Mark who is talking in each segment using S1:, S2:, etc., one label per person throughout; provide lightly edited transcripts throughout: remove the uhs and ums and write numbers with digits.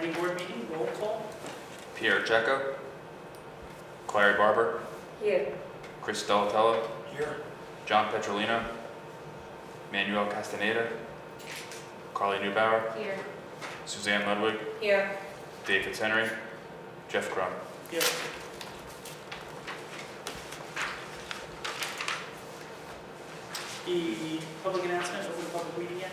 S1: planning board meeting, roll call.
S2: Pierre Checo, Clary Barber,
S3: Here.
S2: Chris Delatello,
S1: Here.
S2: John Petrolino, Manuel Castaneda, Carly Neubauer,
S3: Here.
S2: Suzanne Ludwig,
S3: Here.
S2: Dave Fitzhenry, Jeff Crum.
S1: Here. The public announcement, open public meeting yet?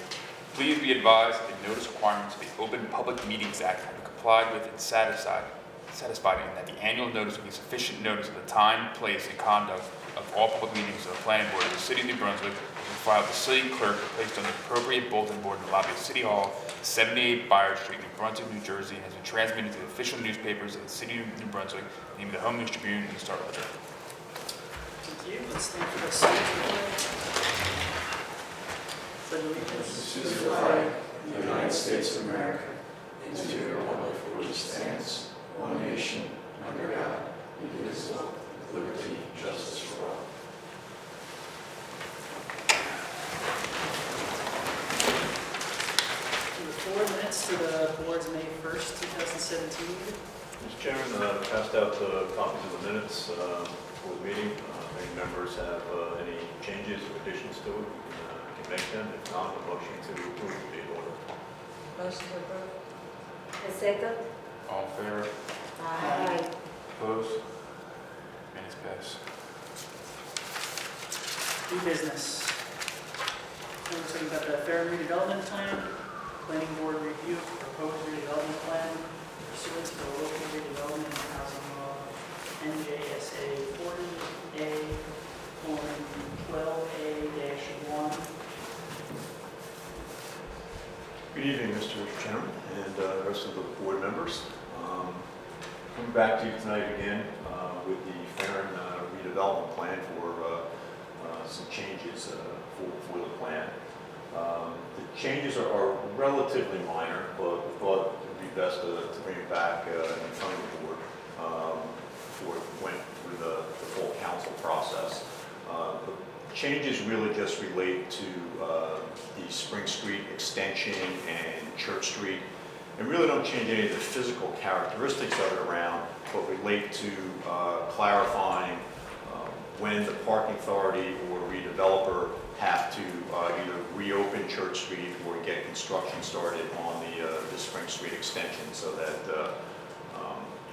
S2: Please be advised that the notice requirements of the Open Public Meetings Act have been complied with and satisfied, and that the annual notice will be sufficient notice of the time, place, and conduct of all public meetings of the planning board of the city of New Brunswick will be filed with the city clerk and placed on the appropriate bulletin board in the lobby of City Hall, 78 Byard Street, New Brunswick, New Jersey, and has been transmitted to the official newspapers of the city of New Brunswick, namely the Home News Tribune and the Star Ledger.
S1: Thank you. Let's stand for the pledge. Pledge allegiance
S4: To the flag of the United States of America, and to the republic for which it stands, one nation, under God, indivisible, with liberty and justice for all.
S1: The 4 minutes to the board's May 1st, 2017.
S5: Mr. Chairman, passed out the copies of the minutes for the meeting. If any members have any changes or additions to it, we can make them. If not, a motion to approve the order.
S3: Motion to approve. A second.
S2: All in favor?
S3: Aye.
S2: Opposed? Minutes pass.
S1: New business. We're talking about the fair redevelopment plan, planning board review of proposed redevelopment plan pursuant to the local redevelopment and housing law, NJSA 40A:12A-1.
S5: Good evening, Mr. Chairman, and the rest of the board members. Coming back to you tonight again with the Farron redevelopment plan for some changes for the plan. The changes are relatively minor, but we thought it would be best to bring it back in front of the board before it went through the full council process. The changes really just relate to the Spring Street extension and Church Street, and really don't change any of the physical characteristics of it around, but relate to clarifying when the parking authority or redeveloper have to either reopen Church Street or get construction started on the Spring Street extension, so that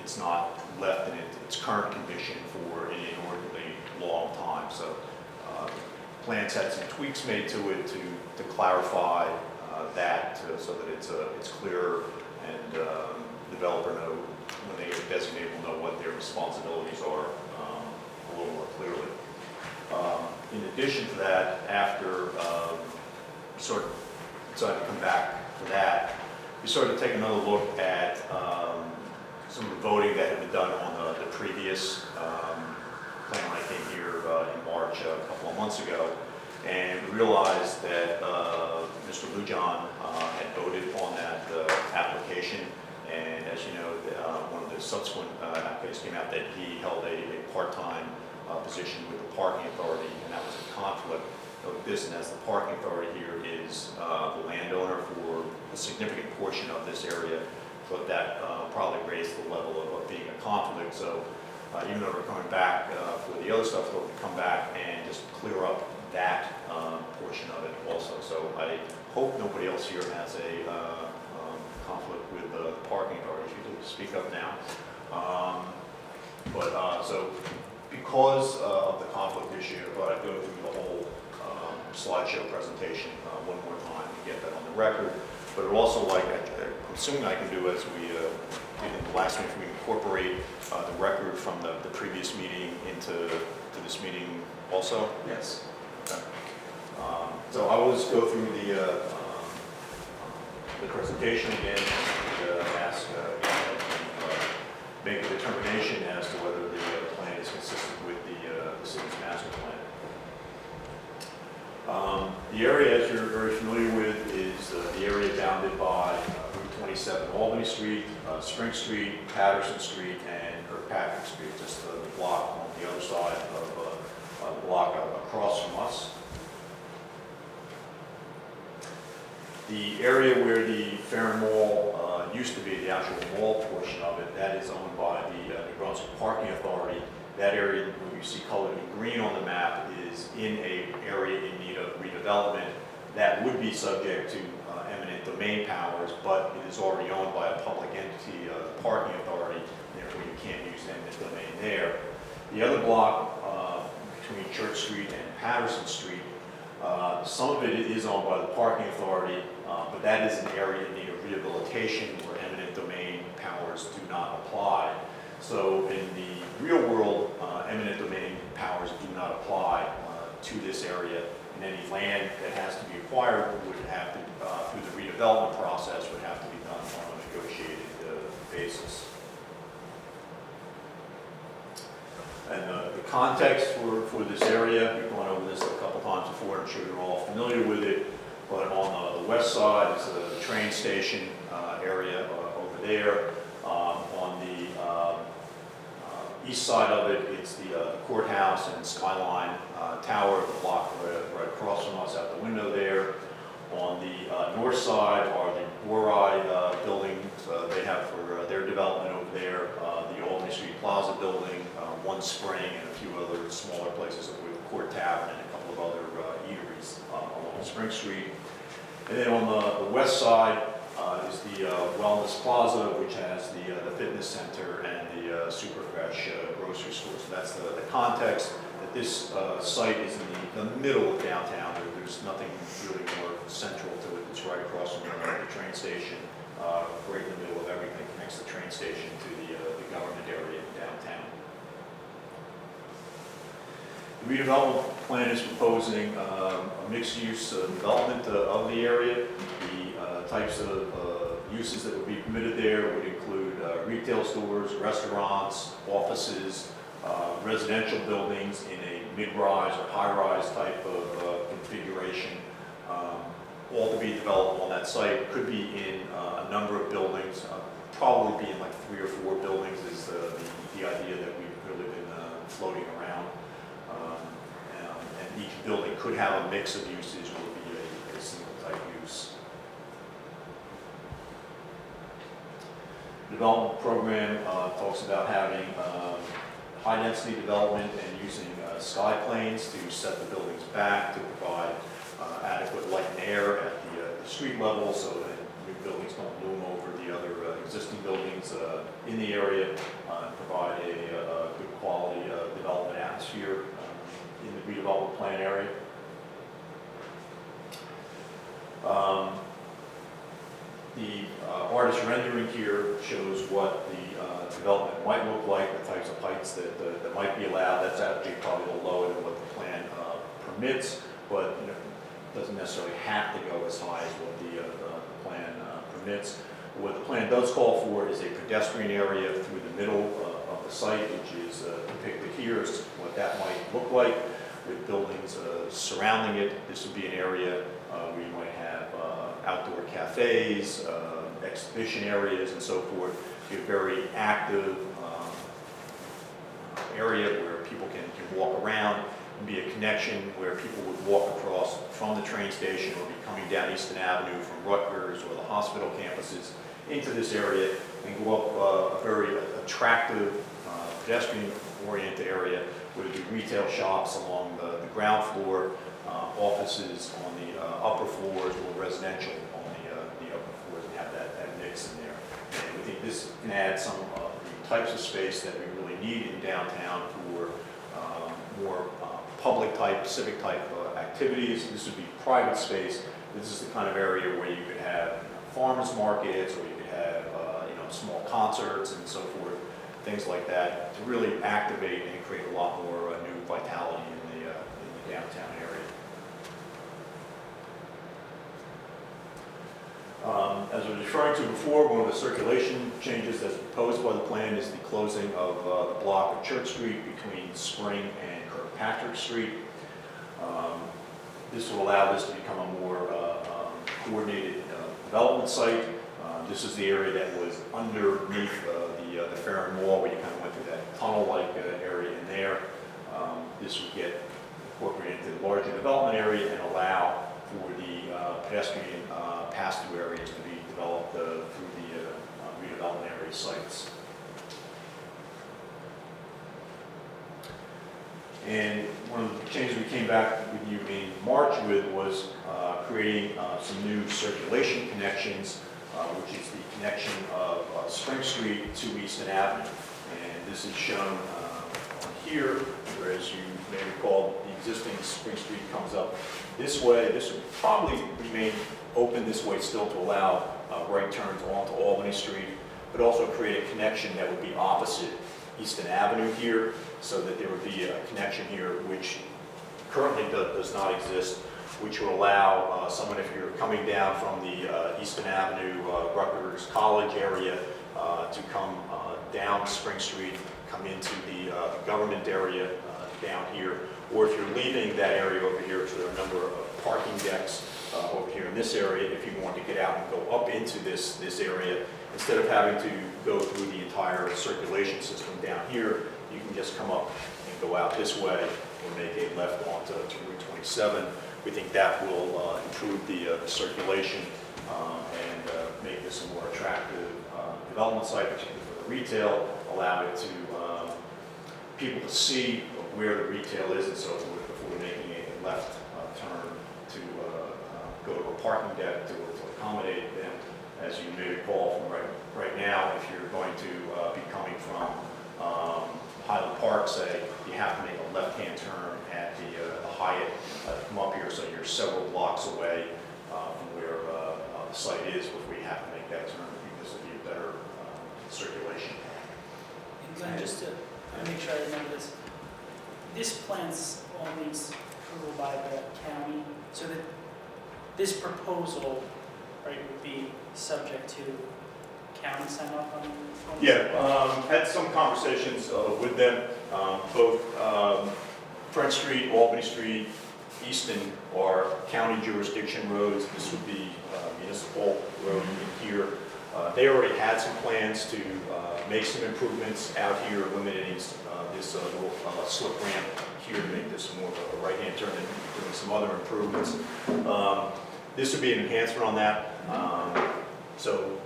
S5: it's not left in its current condition for an inordinately long time. So plans had some tweaks made to it to clarify that, so that it's clearer, and developer know when they get designated will know what their responsibilities are a little more clearly. In addition to that, after we sort of decided to come back for that, we started to take another look at some of the voting that had been done on the previous plan when I came here in March a couple of months ago, and we realized that Mr. Lujan had voted on that application, and as you know, one of the subsequent applications came out that he held a part-time position with the parking authority, and that was a conflict of this, and as the parking authority here is the landowner for a significant portion of this area, but that probably raised the level of being a conflict. So even though we're coming back for the other stuff, we'll come back and just clear up that portion of it also. So I hope nobody else here has a conflict with the parking authority. If you could speak up now. So because of the conflict issue, I thought I'd go through the whole slideshow presentation one more time to get that on the record. But it also, like I'm assuming I can do as we did in the last meeting, we incorporate the record from the previous meeting into this meeting also?
S4: Yes.
S5: Okay. So I will just go through the presentation again and ask make a determination as to whether the plan is consistent with the city's master plan. The area, as you're very familiar with, is the area bounded by Route 27 Albany Street, Spring Street, Patterson Street, and Kirkpatrick Street, just the block on the other side of the block across from us. The area where the Fair and Mall used to be, the actual mall portion of it, that is owned by the New Brunswick Parking Authority. That area, what you see colored in green on the map, is in a area in need of redevelopment. That would be subject to eminent domain powers, but it is already owned by a public entity, the Parking Authority, therefore you can't use eminent domain there. The other block between Church Street and Patterson Street, some of it is owned by the Parking Authority, but that is an area in need of rehabilitation where eminent domain powers do not apply. So in the real world, eminent domain powers do not apply to this area, and any land that has to be acquired would have to, through the redevelopment process, would have to be done on a negotiated basis. And the context for this area, we've gone over this a couple times before, I'm sure you're all familiar with it, but on the west side is the train station area over there. On the east side of it, it's the courthouse and Skyline Tower, the block right across from us out the window there. On the north side are the Borai buildings they have for their development over there, the Albany Street Plaza building, One Spring, and a few other smaller places with Court Tavern and a couple of other eateries along Spring Street. And then on the west side is the Wellness Plaza, which has the fitness center and the Superfresh grocery store. So that's the context. That this site is in the middle of downtown. There's nothing really more central to it. It's right across from the train station, right in the middle of everything, connects the train station to the government area downtown. The redevelopment plan is proposing a mixed-use development of the area. The types of uses that would be permitted there would include retail stores, restaurants, offices, residential buildings in a mid-rise or high-rise type of configuration, all to be developed on that site. Could be in a number of buildings, probably be in like 3 or 4 buildings is the idea that we've really been floating around. And each building could have a mix of uses or be a single type use. The development program talks about having high-density development and using sky planes to set the buildings back to provide adequate light and air at the street level so that new buildings don't loom over the other existing buildings in the area, and provide a good quality development atmosphere in the redevelopment plan area. The artist rendering here shows what the development might look like, the types of heights that might be allowed. That's actually probably a little lower than what the plan permits, but doesn't necessarily have to go as high as what the plan permits. What the plan does call for is a pedestrian area through the middle of the site, which is depicted here as what that might look like, with buildings surrounding it. This would be an area where you might have outdoor cafes, exhibition areas, and so forth. Be a very active area where people can walk around, and be a connection where people would walk across from the train station or be coming down Easton Avenue from Rutgers or the hospital campuses into this area and go up a very attractive pedestrian-oriented area where there would be retail shops along the ground floor, offices on the upper floors, or residential on the upper floors, and have that mix in there. And we think this can add some of the types of space that we really need in downtown for more public type, civic type activities. This would be private space. This is the kind of area where you could have farmers markets, or you could have small concerts and so forth, things like that, to really activate and create a lot more new vitality in the downtown area. As I was referring to before, one of the circulation changes that's proposed by the plan is the closing of the block of Church Street between Spring and Kirkpatrick Street. This will allow this to become a more coordinated development site. This is the area that was underneath the Fair and Mall, where you kind of went through that tunnel-like area in there. This would get incorporated into the larger development area and allow for the pedestrian pass-through areas to be developed through the redevelopment area sites. And one of the changes we came back with you in March with was creating some new circulation connections, which is the connection of Spring Street to Easton Avenue. And this is shown on here, whereas you may recall the existing Spring Street comes up this way. This would probably remain open this way still to allow right turns onto Albany Street, but also create a connection that would be opposite Easton Avenue here, so that there would be a connection here which currently does not exist, which will allow someone, if you're coming down from the Easton Avenue, Rutgers College area, to come down Spring Street, come into the government area down here, or if you're leaving that area over here, so there are a number of parking decks over here in this area. If you want to get out and go up into this area, instead of having to go through the entire circulation system down here, you can just come up and go out this way or make a left onto Route 27. We think that will improve the circulation and make this a more attractive development site, particularly for the retail, allow it to people to see where the retail is and so forth before making a left turn to go to a parking deck to accommodate them. As you may recall from right now, if you're going to be coming from Highland Park, say, you have to make a left-hand turn at the Hyatt to come up here, so you're several blocks away from where the site is before you have to make that turn. I think this would be a better circulation.
S1: And Glenn, just to make sure I remember this, this plan's all needs approval by the county, so that this proposal, right, would be subject to county sign off on?
S5: Yeah, had some conversations with them. Both Front Street, Albany Street, Easton are county jurisdiction roads. This would be municipal road in here. They already had some plans to make some improvements out here, eliminating this little slip ramp here to make this more of a right-hand turn and doing some other improvements. This would be an enhancement on that. So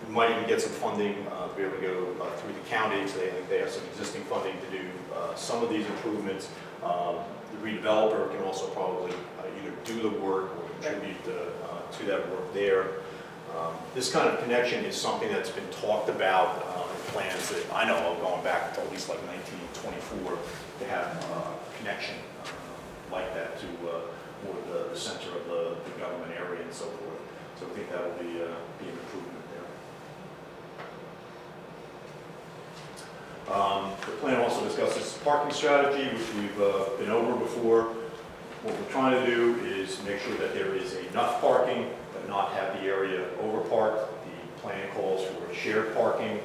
S5: we might even get some funding to be able to go through the county, because they have some existing funding to do some of these improvements. The redeveloper can also probably either do the work or contribute to that work there. This kind of connection is something that's been talked about in plans that I know of going back to at least like 1924 to have a connection like that to more the center of the government area and so forth. So I think that will be an improvement there. The plan also discusses parking strategy, which we've been over before. What we're trying to do is make sure that there is enough parking, but not have the area overparked. The plan calls for shared parking,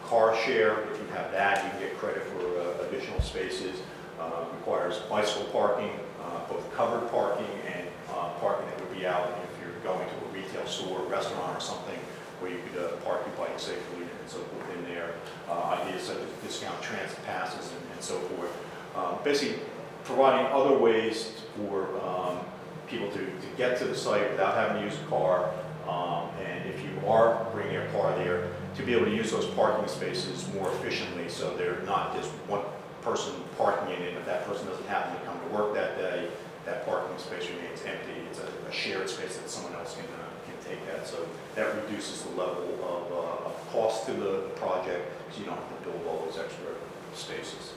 S5: car share. If you have that, you can get credit for additional spaces. Requires bicycle parking, both covered parking and parking that would be out if you're going to a retail store, restaurant, or something where you could park your bike safely and so forth in there. Ideas such as discount transit passes and so forth. Basically, providing other ways for people to get to the site without having to use a car, and if you are bringing a car there, to be able to use those parking spaces more efficiently, so they're not just one person parking in it. If that person doesn't happen to come to work that day, that parking space remains empty. It's a shared space that someone else can take that. So that reduces the level of cost to the project, because you don't have to build all those extra spaces.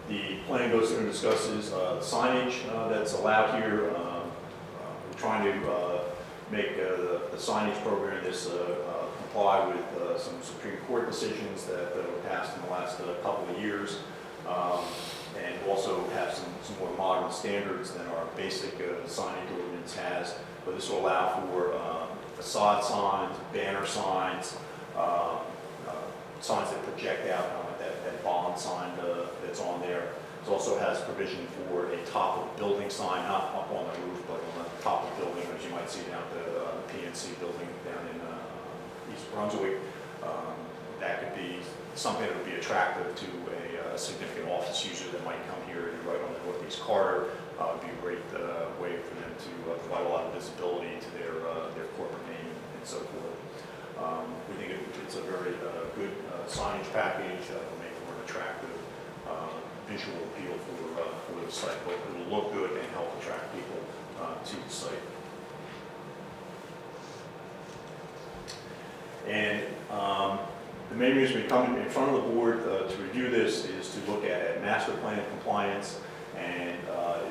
S5: The plan goes through and discusses signage that's allowed here. We're trying to make the signage program comply with some Supreme Court decisions that were passed in the last couple of years, and also have some more modern standards than our basic signage ordinance has. But this will allow for facade signs, banner signs, signs that project out, that bond sign that's on there. It also has provision for a top of building sign, not up on the roof, but on the top of the building, as you might see down at the PNC building down in East Brunswick. that could be something that would be attractive to a significant office user that might come here and right on the Northeast Corridor. It would be a great way for them to provide a lot of visibility to their corporate name and so forth. We think it's a very good signage package that will make for an attractive visual appeal for the site. Both it will look good and help attract people to the site. And the main reason we come in front of the board to review this is to look at master plan compliance, and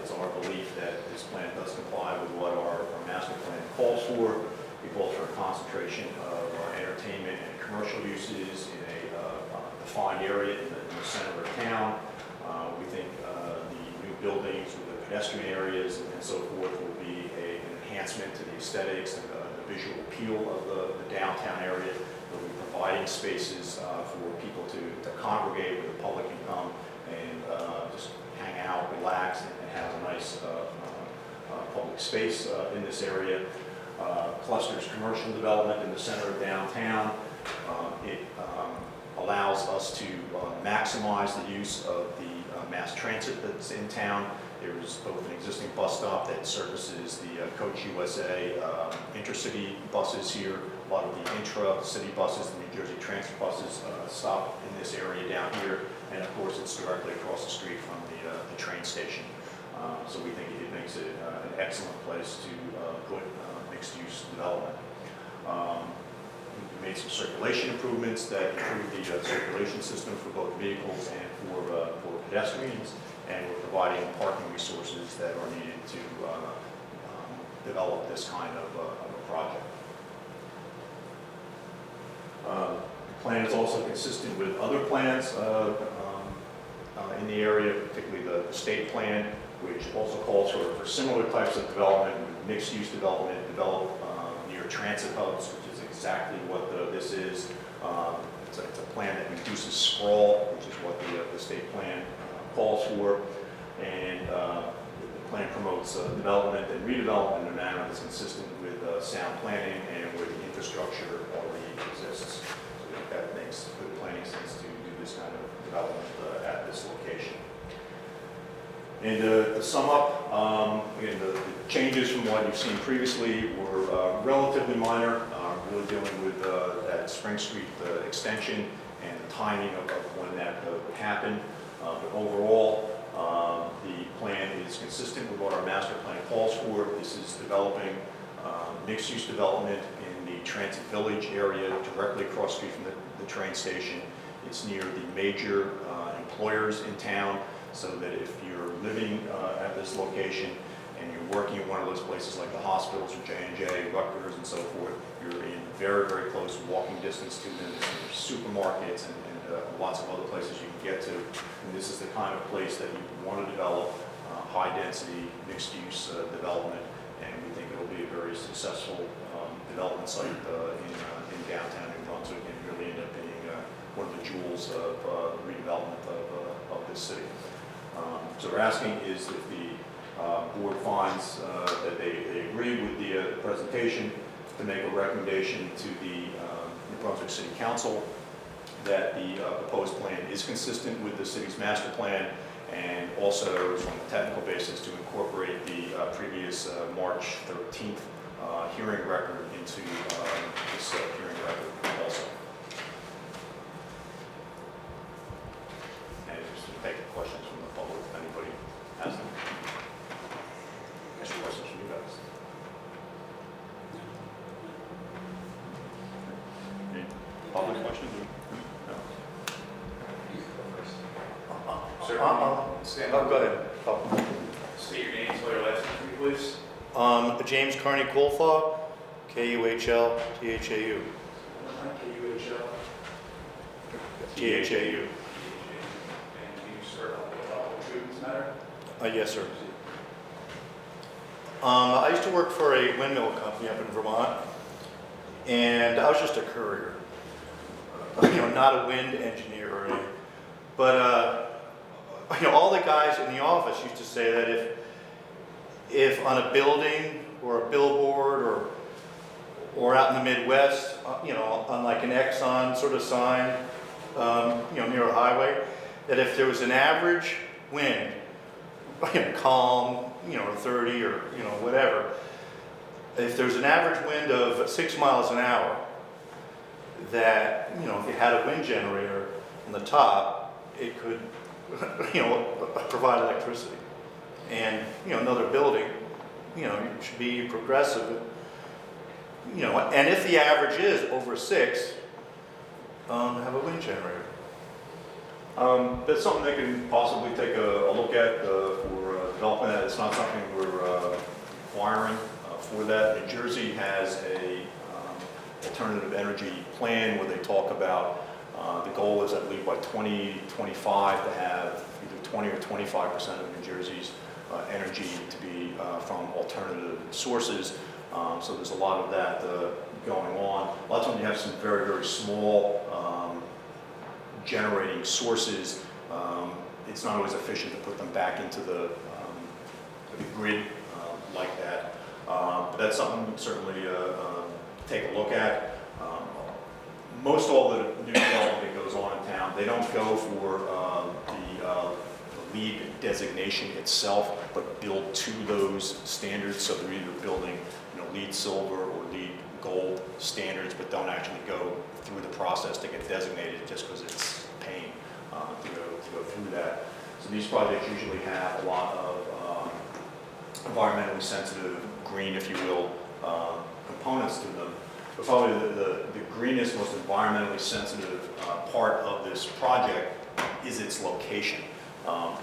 S5: it's our belief that this plan does comply with what our master plan calls for. We call for a concentration of entertainment and commercial uses in a defined area in the center of town. We think the new buildings with the pedestrian areas and so forth will be an enhancement to the aesthetics and the visual appeal of the downtown area. We'll be providing spaces for people to congregate where the public can come and just hang out, relax, and have a nice public space in this area. Clusters commercial development in the center of downtown. It allows us to maximize the use of the mass transit that's in town. There is both an existing bus stop that services the Coach USA intercity buses here. A lot of the intra-city buses, the New Jersey Transit buses, stop in this area down here. And of course, it's directly across the street from the train station. So we think it makes it an excellent place to put mixed-use development. We made some circulation improvements that improve the circulation system for both vehicles and for pedestrians, and we're providing parking resources that are needed to develop this kind of a project. The plan is also consistent with other plans in the area, particularly the state plan, which also calls for similar types of development, mixed-use development, developed near transit hubs, which is exactly what this is. It's a plan that reduces sprawl, which is what the state plan calls for, and the plan promotes development and redevelopment in a manner that's consistent with sound planning and where the infrastructure already exists. So I think that makes good planning sense to do this kind of development at this location. And to sum up, again, the changes from what you've seen previously were relatively minor, really dealing with that Spring Street extension and the timing of when that would happen. But overall, the plan is consistent with what our master plan calls for. This is developing mixed-use development in the Transit Village area directly across the street from the train station. It's near the major employers in town, so that if you're living at this location and you're working in one of those places like the hospitals or J&J, Rutgers, and so forth, you're in very, very close walking distance to them. There's supermarkets and lots of other places you can get to. And this is the kind of place that you want to develop high-density, mixed-use development. And we think it'll be a very successful development site in downtown New Brunswick, and really end up being one of the jewels of redevelopment of this city. So we're asking is if the board finds that they agree with the presentation, to make a recommendation to the New Brunswick City Council that the proposed plan is consistent with the city's master plan, and also from a technical basis to incorporate the previous March 13th hearing record into this hearing record also. And just to take questions from the public if anybody has them. Any questions from you guys? Any public questions?
S6: Stand
S7: Oh,
S6: up.
S7: go ahead. Oh.
S6: State your name, spell your last name, please.
S7: James Carney Coulthau, Kuhlthau.
S6: KUHL.
S7: THAU.
S6: And do you serve on the Students Matter?
S7: Yes, sir. I used to work for a windmill company up in Vermont, and I was just a courier. Not a wind engineer or anything. But all the guys in the office used to say that if on a building or a billboard or out in the Midwest, on like an Exxon sort of sign, near a highway, that if there was an average wind, calm, or 30 or, whatever, if there's an average wind of 6 miles an hour, that, if you had a wind generator on the top, it could, provide electricity. And, another building, should be progressive, and if the average is over 6, have a wind generator.
S5: That's something they can possibly take a look at for developing that. It's not something we're requiring for that. New Jersey has a alternative energy plan where they talk about the goal is, I believe, by 2025 to have either 20 or 25% of New Jersey's energy to be from alternative sources. So there's a lot of that going on. A lot of times you have some very, very small generating sources. It's not always efficient to put them back into the grid like that. But that's something we can certainly take a look at. Most all the new development that goes on in town, they don't go for the LEED designation itself, but build to those standards. So they're either building, LEED silver or LEED gold standards, but don't actually go through the process to get designated just because it's a pain to go through that. So these projects usually have a lot of environmentally sensitive, green, if you will, components to them. But probably the greenest, most environmentally sensitive part of this project is its location.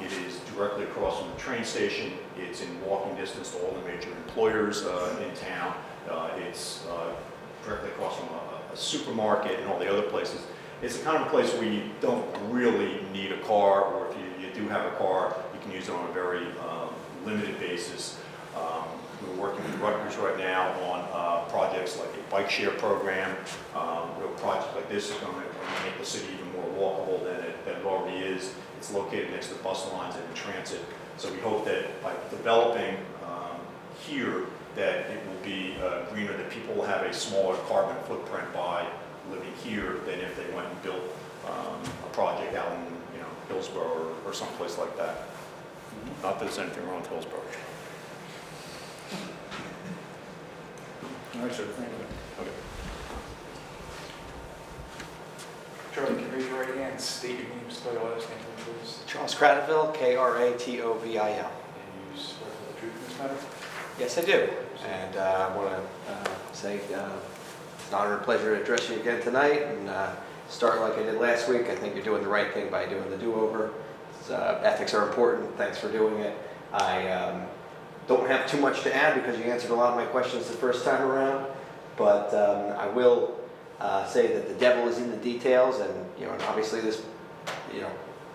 S5: It is directly across from the train station. It's in walking distance to all the major employers in town. It's directly across from a supermarket and all the other places. It's the kind of place where you don't really need a car, or if you do have a car, you can use it on a very limited basis. We're working with Rutgers right now on projects like a bike share program. Real projects like this is going to make the city even more walkable than it already is. It's located next to bus lines and transit. So we hope that by developing here, that it will be greener, that people will have a smaller carbon footprint by living here than if they went and built a project out in Hillsborough or someplace like that. Not that there's anything wrong with Hillsborough.
S2: All right, sir, thank you.
S5: Okay.
S2: Charlie, can you raise your right hand, state your name, spell your last name, please?
S8: Charles Cratoville, Kratovil.
S2: And you swear to tell the truth in this matter?
S8: Yes, I do. And I want to say it's an honor and pleasure to address you again tonight and start like I did last week. I think you're doing the right thing by doing the do-over. Ethics are important. Thanks for doing it. I don't have too much to add because you answered a lot of my questions the first time around, but I will say that the devil is in the details, and and obviously this,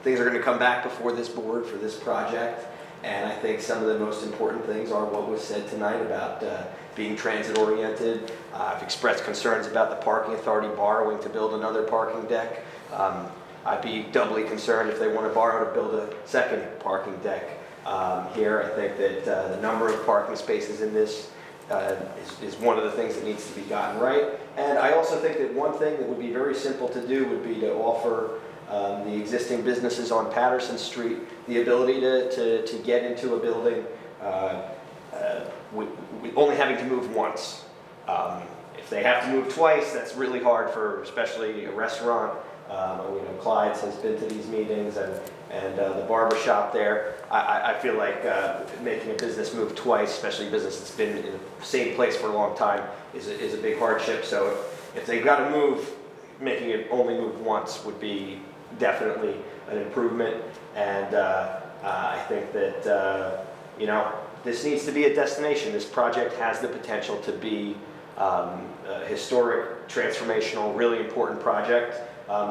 S8: things are going to come back before this board for this project, and I think some of the most important things are what was said tonight about being transit oriented. I've expressed concerns about the parking authority borrowing to build another parking deck. I'd be doubly concerned if they want to borrow to build a second parking deck. Here, I think that the number of parking spaces in this is one of the things that needs to be gotten right. And I also think that one thing that would be very simple to do would be to offer the existing businesses on Patterson Street the ability to get into a building with only having to move once. If they have to move twice, that's really hard for especially a restaurant. Clyde's has been to these meetings, and the barber shop there. I feel like making a business move twice, especially a business that's been in the same place for a long time, is a big hardship. So if they've got to move, making it only move once would be definitely an improvement. And I think that this needs to be a destination. This project has the potential to be a historic, transformational, really important project.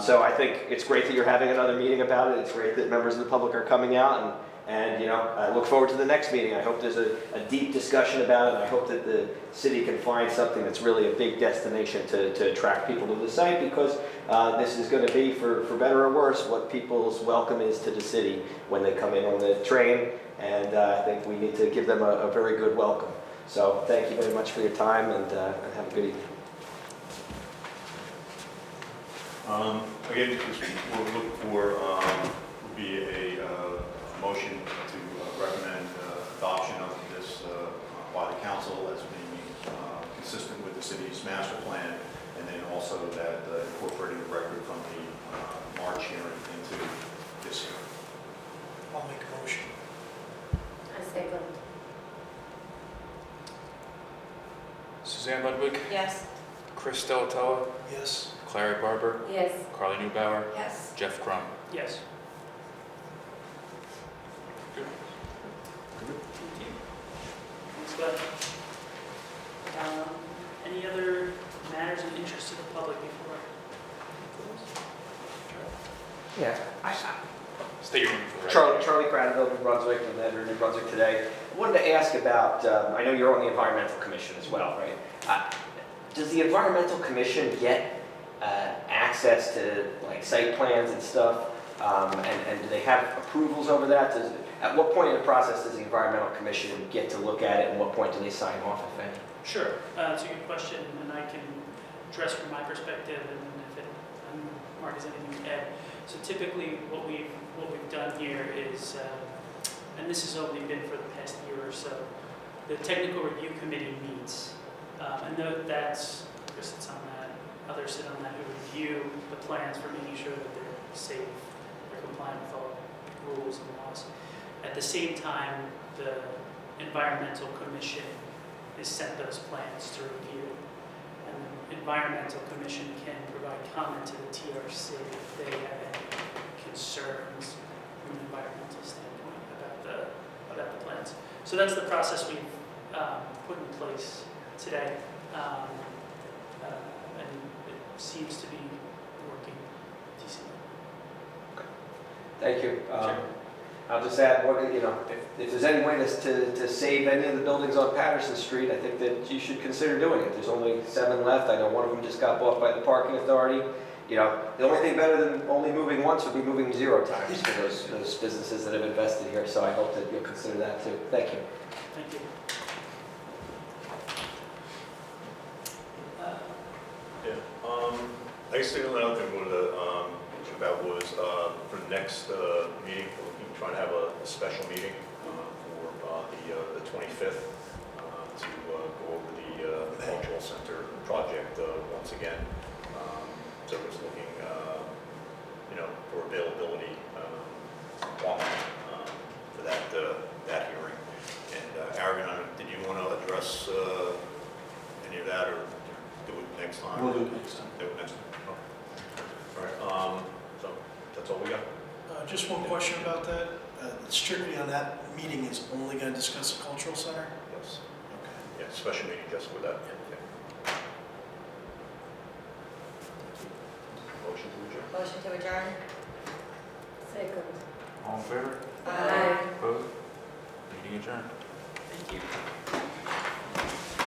S8: So I think it's great that you're having another meeting about it. It's great that members of the public are coming out, and I look forward to the next meeting. I hope there's a deep discussion about it, and I hope that the city can find something that's really a big destination to attract people to the site, because this is going to be, for better or worse, what people's welcome is to the city when they come in on the train, and I think we need to give them a very good welcome. So thank you very much for your time, and have a good evening.
S5: Again, what we're looking for would be a motion to recommend adoption of this by the council as being consistent with the city's master plan, and then also that incorporating the record from the March hearing into this hearing.
S4: I'll make a motion.
S3: I second.
S2: Suzanne Ludwig,
S3: Yes.
S2: Chris Delatella,
S4: Yes.
S2: Clary Barber,
S3: Yes.
S2: Carly Newbauer,
S3: Yes.
S2: Jeff Crum.
S1: Yes.
S2: Good.
S1: Thanks, Bud. Any other matters of interest to the public before I close?
S8: Yeah.
S2: State your name for the record.
S8: Charlie Cradaville from Brunswick, and then New Brunswick today. I wanted to ask about, I know you're on the Environmental Commission as well, right? Does the Environmental Commission get access to like site plans and stuff? And do they have approvals over that? At what point in the process does the Environmental Commission get to look at it, and what point do they sign off, if any?
S1: Sure, it's a good question, and I can address from my perspective, and if Mark has anything to add. So typically, what we've done here is, and this has only been for the past year or so, the technical review committee meets, and that's Chris sits on that, others sit on that, who review the plans for making sure that they're safe, they're compliant with all rules and laws. At the same time, the environmental commission is sent those plans to review. And the environmental commission can provide comment to the TRC if they have any concerns from an environmental standpoint about the plans. So that's the process we've put in place today. And it seems to be working decently.
S8: Thank you.
S1: Sure.
S8: I'll just add, if there's any way to save any of the buildings on Patterson Street, I think that you should consider doing it. There's only 7 left. I know one of them just got bought by the parking authority. The only thing better than only moving once would be moving 0 times for those businesses that have invested here. So I hope that you'll consider that too. Thank you.
S1: Thank you.
S5: I guess the only other thing I wanted to mention about was for the next meeting, we're looking to try to have a special meeting for the 25th to go over the cultural center project once again. So we're just looking, for availability for that hearing. And Aaron, did you want to address any of that, or do it next time?
S4: We'll do it next time.
S5: Do it next time. Okay. All right. So that's all we got.
S4: Just one question about that. Strictly on that meeting, is only going to discuss the cultural center?
S5: Yes.
S4: Okay.
S5: Yeah, special meeting just for that. Yeah. Motion to adjourn.
S3: Motion to adjourn? Second.
S2: All in favor?
S3: Aye.
S2: Opposed? Meeting adjourned.
S1: Thank you.